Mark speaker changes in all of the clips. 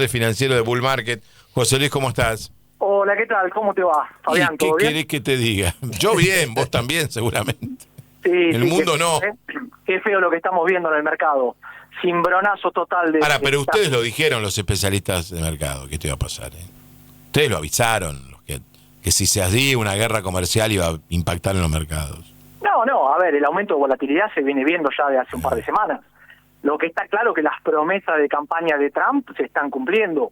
Speaker 1: Financiero de Bull Market. José Luis, ¿cómo estás?
Speaker 2: Hola, ¿qué tal? ¿Cómo te va, Fabián?
Speaker 1: ¿Qué
Speaker 2: ¿Todo bien?
Speaker 1: querés que te diga? Yo bien, vos también, seguramente.
Speaker 2: Sí,
Speaker 1: El mundo
Speaker 2: qué,
Speaker 1: no.
Speaker 2: Qué feo lo que estamos viendo en el mercado. Cimbronazo total de...
Speaker 1: Ahora, pero ustedes lo dijeron, los especialistas de mercado, que esto iba a pasar. Ustedes lo avisaron, que si se hacía una guerra comercial iba a impactar en los mercados.
Speaker 2: No, a ver, el aumento de volatilidad se viene viendo ya de hace un par de semanas. Lo que está claro es que las promesas de campaña de Trump se están cumpliendo.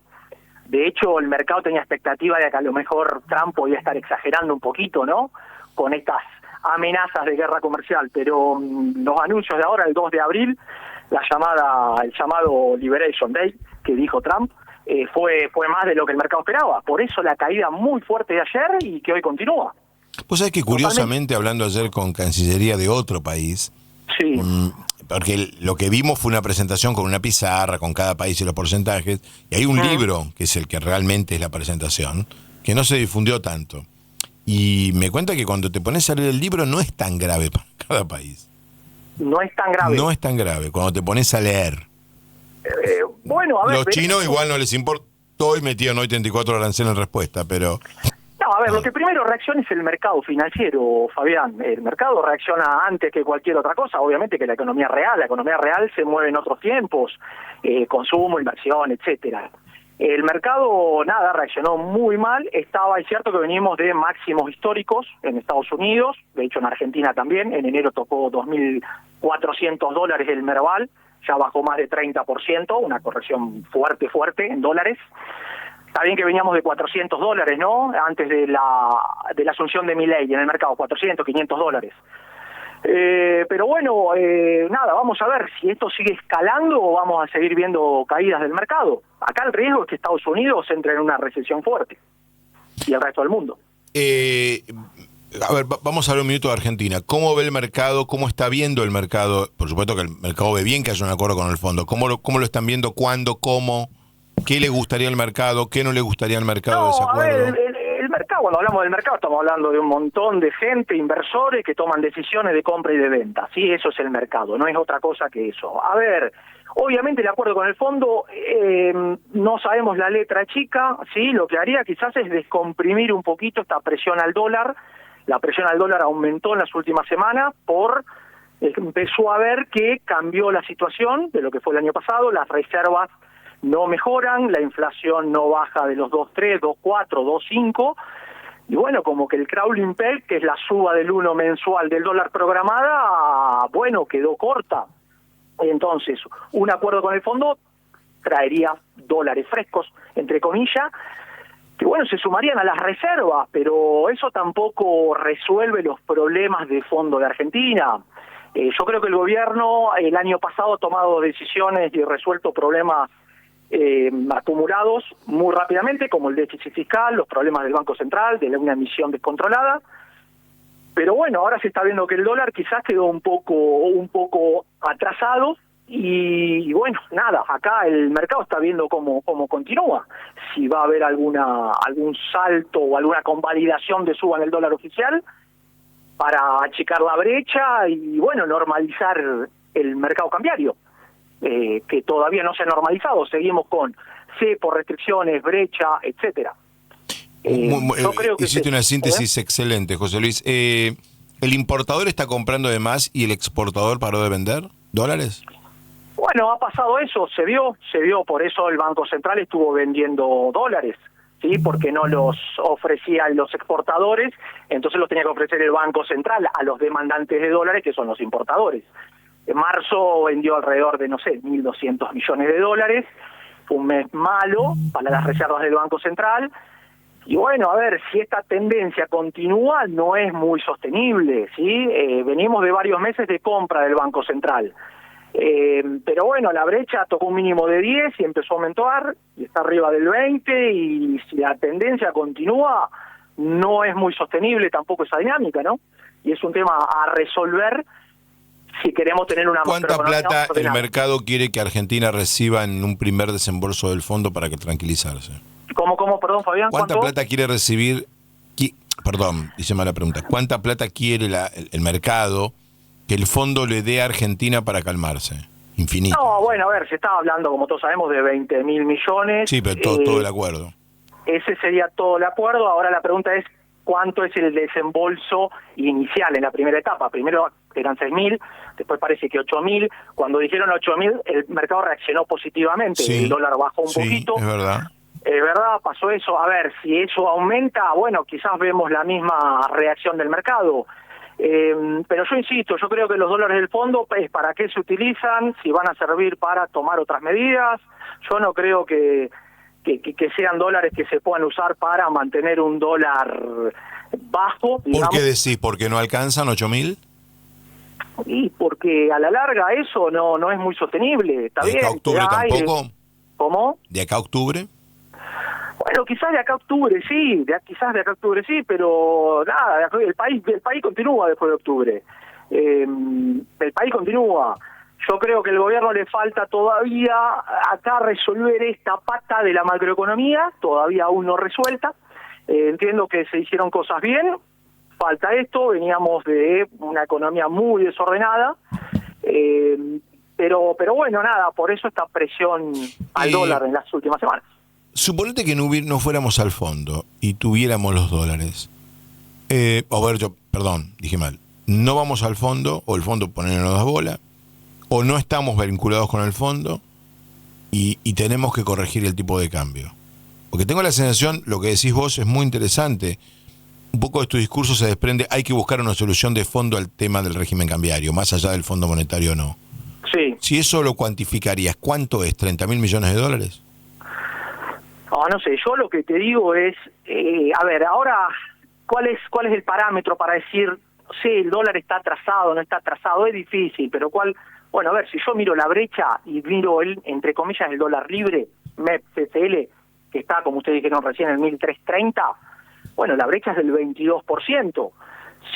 Speaker 2: De hecho, el mercado tenía expectativa de que a lo mejor Trump podía estar exagerando un poquito, ¿no? Con estas amenazas de guerra comercial, pero los anuncios de ahora, el 2 de abril, el llamado Liberation Day que dijo Trump, fue más de lo que el mercado esperaba. Por eso la caída muy fuerte de ayer y que hoy continúa.
Speaker 1: Pues sabés que curiosamente, hablando ayer con Cancillería de otro país,
Speaker 2: sí,
Speaker 1: porque lo que vimos fue una presentación con una pizarra, con cada país y los porcentajes, y hay un libro, que es el que realmente es la presentación, que no se difundió tanto. Y me cuenta que cuando te pones a leer el libro no es tan grave para cada país.
Speaker 2: No es tan grave.
Speaker 1: No es tan grave cuando te pones a leer.
Speaker 2: Bueno, a ver...
Speaker 1: Los chinos igual no les importó y metían hoy 34 arancel en respuesta, pero...
Speaker 2: No, a ver, lo que primero reacciona es el mercado financiero, Fabián. El mercado reacciona antes que cualquier otra cosa, obviamente, que la economía real. La economía real se mueve en otros tiempos, consumo, inversión, etcétera. El mercado, reaccionó muy mal. Es cierto que venimos de máximos históricos en Estados Unidos, de hecho en Argentina también. En enero tocó $2.400 el Merval, ya bajó más de 30%, una corrección fuerte en dólares. Está bien que veníamos de $400, ¿no? Antes de la asunción de Milei en el mercado, $400, $500. Pero bueno, vamos a ver si esto sigue escalando o vamos a seguir viendo caídas del mercado. Acá el riesgo es que Estados Unidos entre en una recesión fuerte y el resto del mundo.
Speaker 1: A ver, vamos a hablar un minuto de Argentina. ¿Cómo ve el mercado? ¿Cómo está viendo el mercado? Por supuesto que el mercado ve bien que haya un acuerdo con el fondo. ¿Cómo lo están viendo? ¿Cuándo? ¿Cómo? ¿Qué le gustaría al mercado? ¿Qué no le gustaría al mercado de ese acuerdo?
Speaker 2: A ver, el mercado, cuando hablamos del mercado, estamos hablando de un montón de gente, inversores, que toman decisiones de compra y de venta. Sí, eso es el mercado, no es otra cosa que eso. A ver, obviamente el acuerdo con el fondo, no sabemos la letra chica, sí, lo que haría quizás es descomprimir un poquito esta presión al dólar. La presión al dólar aumentó en las últimas semanas empezó a ver que cambió la situación de lo que fue el año pasado, las reservas no mejoran, la inflación no baja de los 2.3, 2.4, 2.5, y bueno, como que el crawling peg, que es la suba del 1 mensual del dólar programada, bueno, quedó corta. Entonces, un acuerdo con el fondo traería dólares frescos, entre comillas, que bueno, se sumarían a las reservas, pero eso tampoco resuelve los problemas de fondo de Argentina. Yo creo que el gobierno el año pasado ha tomado decisiones y resuelto problemas acumulados muy rápidamente, como el déficit fiscal, los problemas del Banco Central, de una emisión descontrolada. Pero bueno, ahora se está viendo que el dólar quizás quedó un poco atrasado y bueno, acá el mercado está viendo cómo continúa. Si va a haber algún salto o alguna convalidación de suba en el dólar oficial para achicar la brecha y bueno, normalizar el mercado cambiario. Que todavía no se ha normalizado, seguimos con cepo, restricciones, brecha, etcétera.
Speaker 1: Yo creo que hiciste una síntesis excelente, José Luis. ¿El importador está comprando de más y el exportador paró de vender dólares?
Speaker 2: Bueno, ha pasado eso, se vio, por eso el Banco Central estuvo vendiendo dólares, ¿sí? Porque no los ofrecían los exportadores, entonces los tenía que ofrecer el Banco Central a los demandantes de dólares, que son los importadores. En marzo vendió alrededor de, 1.200 millones de dólares. Fue un mes malo para las reservas del Banco Central. Y bueno, a ver, si esta tendencia continúa, no es muy sostenible, ¿sí? Venimos de varios meses de compra del Banco Central. Pero bueno, la brecha tocó un mínimo de 10 y empezó a aumentar, y está arriba del 20, y si la tendencia continúa, no es muy sostenible tampoco esa dinámica, ¿no? Y es un tema a resolver si queremos tener una...
Speaker 1: ¿Cuánta plata el mercado quiere que Argentina reciba en un primer desembolso del fondo para que tranquilizarse?
Speaker 2: ¿Cómo, perdón, Fabián?
Speaker 1: ¿Cuánta plata quiere recibir? Perdón, hice mala pregunta. ¿Cuánta plata quiere el mercado que el fondo le dé a Argentina para calmarse? infinita.
Speaker 2: No, bueno, a ver, se estaba hablando, como todos sabemos, de 20.000 millones.
Speaker 1: Sí, pero todo el acuerdo.
Speaker 2: Ese sería todo el acuerdo. Ahora la pregunta es, ¿cuánto es el desembolso inicial en la primera etapa? Primero eran 6.000, después parece que 8.000. Cuando dijeron 8.000, el mercado reaccionó positivamente.
Speaker 1: Sí,
Speaker 2: el dólar bajó un poquito.
Speaker 1: Es verdad.
Speaker 2: Es verdad, pasó eso. A ver, si eso aumenta, bueno, quizás vemos la misma reacción del mercado. Pero yo insisto, yo creo que los dólares del fondo es para qué se utilizan, si van a servir para tomar otras medidas. Yo no creo que sean dólares que se puedan usar para mantener un dólar bajo, digamos.
Speaker 1: ¿Por qué decís? ¿Porque no alcanzan 8.000?
Speaker 2: Y porque a la larga eso no es muy sostenible. Está
Speaker 1: ¿De
Speaker 2: bien,
Speaker 1: acá a octubre tampoco?
Speaker 2: ¿Cómo?
Speaker 1: ¿De acá a octubre?
Speaker 2: Bueno, quizás de acá a octubre sí, pero nada, el país continúa después de octubre. El país continúa. Yo creo que al gobierno le falta todavía acá resolver esta pata de la macroeconomía, todavía aún no resuelta. Entiendo que se hicieron cosas bien, falta esto, veníamos de una economía muy desordenada, pero bueno, nada, por eso esta presión al dólar en las últimas semanas.
Speaker 1: Suponete que no fuéramos al fondo y tuviéramos los dólares. Dije mal. No vamos al fondo, o el fondo ponernos las bolas, o no estamos vinculados con el fondo y tenemos que corregir el tipo de cambio. Porque tengo la sensación, lo que decís vos es muy interesante. Un poco de tu discurso se desprende, hay que buscar una solución de fondo al tema del régimen cambiario, más allá del Fondo Monetario o no.
Speaker 2: Sí.
Speaker 1: Si eso lo cuantificarías, ¿cuánto es? ¿30.000 millones de dólares?
Speaker 2: No sé, yo lo que te digo es, a ver, ahora, ¿cuál es el parámetro para decir, sí, el dólar está atrasado, no está atrasado? Es difícil, pero bueno, a ver, si yo miro la brecha y miro entre comillas, el dólar libre, MEP, CCL, que está, como ustedes dijeron recién, en 1.330, bueno, la brecha es del 22%.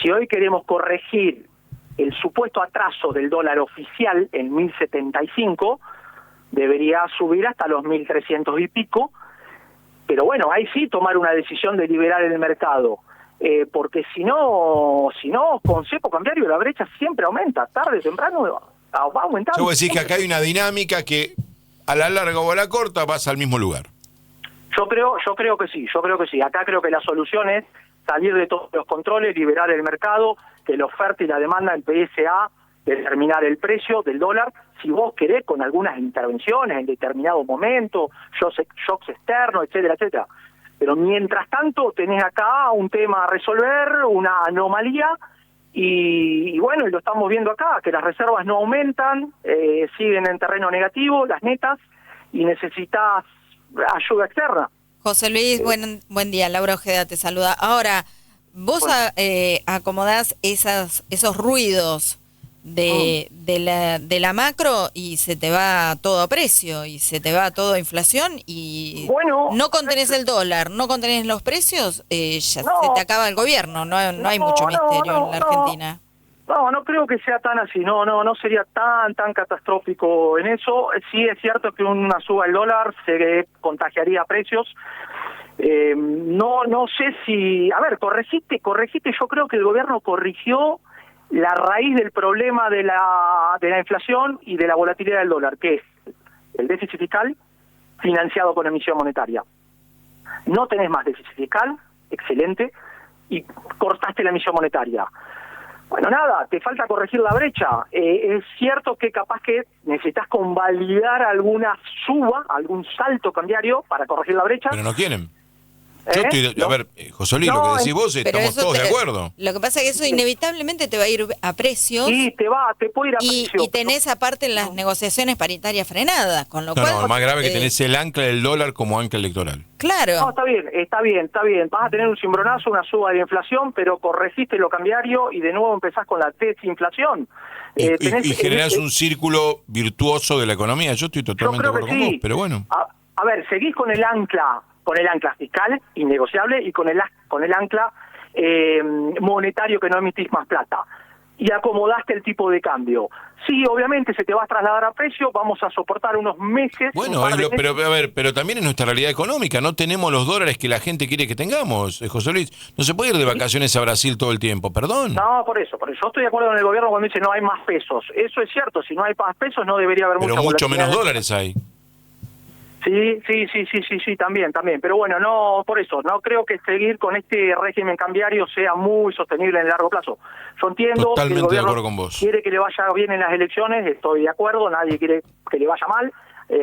Speaker 2: Si hoy queremos corregir el supuesto atraso del dólar oficial en 1.075, debería subir hasta los 1.300 y pico. Pero bueno, ahí sí tomar una decisión de liberar el mercado, porque si no, con cepo cambiario la brecha siempre aumenta, tarde o temprano va aumentando.
Speaker 1: Yo voy a decir que acá hay una dinámica que a la larga o a la corta pasa al mismo lugar.
Speaker 2: Yo creo que sí. Acá creo que la solución es salir de todos los controles, liberar el mercado, que la oferta y la demanda empiece a determinar el precio del dólar, si vos querés, con algunas intervenciones en determinado momento, shocks externos, etcétera, etcétera. Pero mientras tanto tenés acá un tema a resolver, una anomalía, y bueno, y lo estamos viendo acá, que las reservas no aumentan, siguen en terreno negativo, las netas, y necesitas ayuda externa.
Speaker 3: José Luis, buen día, Laura Ojeda te saluda. Ahora, vos acomodás esos ruidos de la macro y se te va todo a precio y se te va todo a inflación y no contenés el dólar, no contenés los precios, se te acaba el gobierno, no hay mucho misterio en la Argentina.
Speaker 2: No creo que sea tan así, no sería tan catastrófico en eso. Sí es cierto que una suba del dólar se contagiaría precios. No sé si, a ver, corregiste, yo creo que el gobierno corrigió la raíz del problema de la inflación y de la volatilidad del dólar, que es el déficit fiscal financiado con emisión monetaria. No tenés más déficit fiscal, excelente, y cortaste la emisión monetaria. Bueno, nada, te falta corregir la brecha. Es cierto que capaz que necesitas convalidar alguna suba, algún salto cambiario para corregir la brecha.
Speaker 1: Pero no quieren. A ver, José Luis, lo que decís vos, estamos todos de acuerdo.
Speaker 3: Lo que pasa es que eso inevitablemente te va a ir a precios.
Speaker 2: Sí, te puede ir a precios.
Speaker 3: Y tenés aparte las negociaciones paritarias frenadas, con lo cual...
Speaker 1: No, más grave que tenés el ancla del dólar como ancla electoral.
Speaker 3: Claro.
Speaker 2: No, está bien. Vas a tener un cimbronazo, una suba de inflación, pero corregiste lo cambiario y de nuevo empezás con la desinflación.
Speaker 1: Y generás un círculo virtuoso de la economía. Yo estoy totalmente de acuerdo con vos, pero bueno.
Speaker 2: A ver, seguís con el ancla fiscal innegociable y con el ancla monetario que no emitís más plata. y acomodaste el tipo de cambio. Sí, obviamente se te va a trasladar a precio, vamos a soportar unos meses.
Speaker 1: Bueno, pero a ver, pero también es nuestra realidad económica, no tenemos los dólares que la gente quiere que tengamos, José Luis. No se puede ir de vacaciones a Brasil todo el tiempo, perdón.
Speaker 2: No, por eso yo estoy de acuerdo con el gobierno cuando dice no hay más pesos. Eso es cierto, si no hay más pesos no debería haber
Speaker 1: pero mucho menos dólares hay.
Speaker 2: Sí, también. Pero bueno, no, por eso, no creo que seguir con este régimen cambiario sea muy sostenible en el largo plazo. Yo entiendo
Speaker 1: totalmente
Speaker 2: que el gobierno
Speaker 1: de acuerdo con vos.
Speaker 2: Quiere que le vaya bien en las elecciones, estoy de acuerdo, nadie quiere que le vaya mal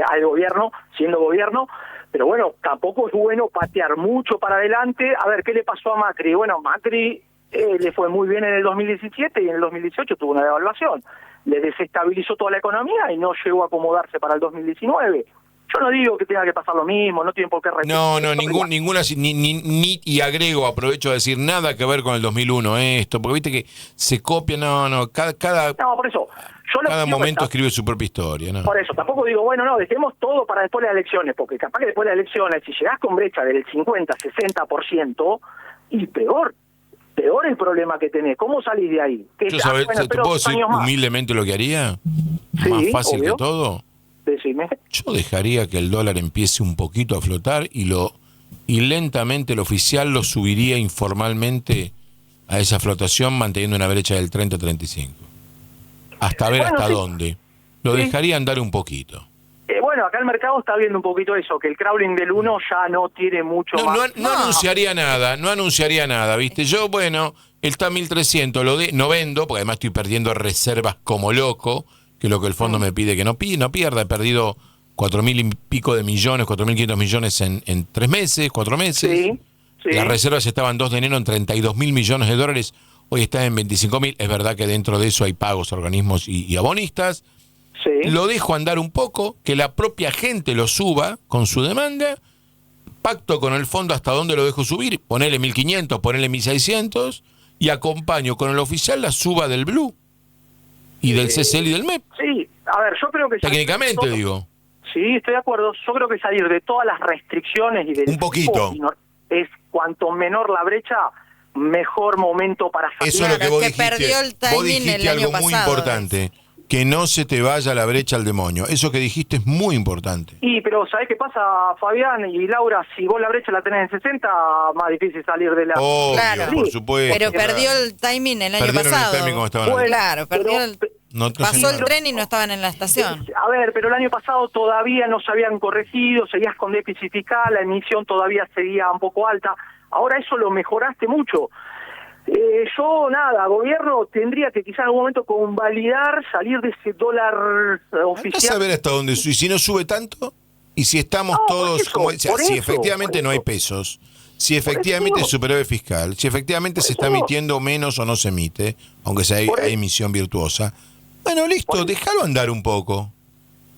Speaker 2: al gobierno, siendo gobierno, pero bueno, tampoco es bueno patear mucho para adelante. A ver, ¿qué le pasó a Macri? Bueno, Macri le fue muy bien en el 2017 y en el 2018 tuvo una devaluación. Le desestabilizó toda la economía y no llegó a acomodarse para el 2019. Yo no digo que tenga que pasar lo mismo, no tienen por qué repetir.
Speaker 1: No, ninguna, y agrego, aprovecho de decir, nada que ver con el 2001 esto, porque viste que se copia, cada
Speaker 2: por eso,
Speaker 1: cada momento escribe su propia historia, ¿no?
Speaker 2: Por eso, tampoco digo, bueno, no, dejemos todo para después de las elecciones, porque capaz que después de las elecciones, si llegás con brecha del 50-60%, y peor el problema que tenés, ¿cómo salís de ahí?
Speaker 1: ¿Te puedo decir humildemente lo que haría?
Speaker 2: Sí,
Speaker 1: más fácil
Speaker 2: obvio.
Speaker 1: que todo.
Speaker 2: Decime.
Speaker 1: Yo dejaría que el dólar empiece un poquito a flotar y lentamente el oficial lo subiría informalmente a esa flotación manteniendo una brecha del 30-35. Hasta ver hasta dónde. Lo dejaría andar un poquito.
Speaker 2: Bueno, acá el mercado está viendo un poquito eso, que el crawling del 1 ya no tiene mucho más.
Speaker 1: No anunciaría nada, ¿viste? Yo, bueno, él está a 1.300, no vendo, porque además estoy perdiendo reservas como loco, que es lo que el fondo me pide que no pierda. He perdido 4.000 y pico de millones, 4.500 millones en 3 meses, 4 meses.
Speaker 2: Sí.
Speaker 1: Las reservas estaban 2 de enero en 32.000 millones de dólares, hoy están en 25.000. Es verdad que dentro de eso hay pagos a organismos y abonistas.
Speaker 2: Sí.
Speaker 1: Lo dejo andar un poco, que la propia gente lo suba con su demanda, pacto con el fondo hasta dónde lo dejo subir, ponele 1.500, ponele 1.600, y acompaño con el oficial la suba del Blue y del CCL y del MEP.
Speaker 2: Sí, a ver, yo creo que...
Speaker 1: Técnicamente, digo.
Speaker 2: Sí, estoy de acuerdo. Yo creo que salir de todas las restricciones y del...
Speaker 1: Un poquito.
Speaker 2: Es cuanto menor la brecha, mejor momento para salir.
Speaker 1: Eso es lo que vos dijiste.
Speaker 3: Perdió el timing
Speaker 1: vos dijiste
Speaker 3: el año
Speaker 1: algo muy
Speaker 3: pasado,
Speaker 1: importante. Que no se te vaya la brecha al demonio. Eso que dijiste es muy importante.
Speaker 2: Pero ¿sabés qué pasa, Fabián y Laura? Si vos la brecha la tenés en 60, más difícil salir de la...
Speaker 1: Obvio,
Speaker 3: claro,
Speaker 1: por supuesto.
Speaker 3: Pero perdió el timing el año pasado.
Speaker 1: El timing como estaban
Speaker 3: Claro, pasó el tren y no estaban en la estación.
Speaker 2: A ver, pero el año pasado todavía no se habían corregido, seguías con déficit fiscal, la emisión todavía seguía un poco alta. Ahora eso lo mejoraste mucho. Gobierno tendría que quizás en algún momento convalidar, salir de ese dólar oficial.
Speaker 1: A ver hasta dónde sube. Y si no sube tanto, y si estamos todos, si efectivamente no hay pesos, si efectivamente es superávit fiscal, si efectivamente se está emitiendo menos o no se emite, aunque sea hay emisión virtuosa, bueno, listo, déjalo andar un poco.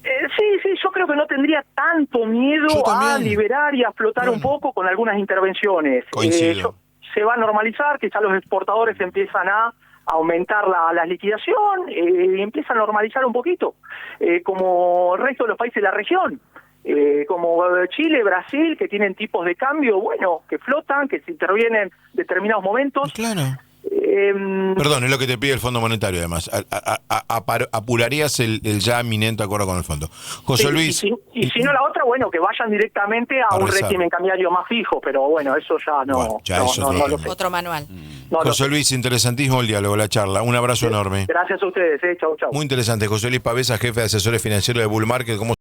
Speaker 2: Sí, yo creo que no tendría tanto miedo a liberar y a flotar un poco con algunas intervenciones.
Speaker 1: Coincido.
Speaker 2: Se va a normalizar, quizás los exportadores empiezan a aumentar la liquidación, y empieza a normalizar un poquito, como el resto de los países de la región, como Chile, Brasil, que tienen tipos de cambio, bueno, que flotan, que se intervienen en determinados momentos.
Speaker 1: Claro. Perdón, es lo que te pide el Fondo Monetario, además. Apurarías el ya inminente acuerdo con el Fondo. José Luis.
Speaker 2: Y si no la otra, bueno, que vayan directamente a un régimen cambiario más fijo, pero bueno, eso ya no.
Speaker 3: Otro manual.
Speaker 1: José Luis, interesantísimo el diálogo, la charla. Un abrazo enorme.
Speaker 2: Gracias a ustedes, chau.
Speaker 1: Muy interesante. José Luis Pavesa, jefe de asesores financieros de Bull Market.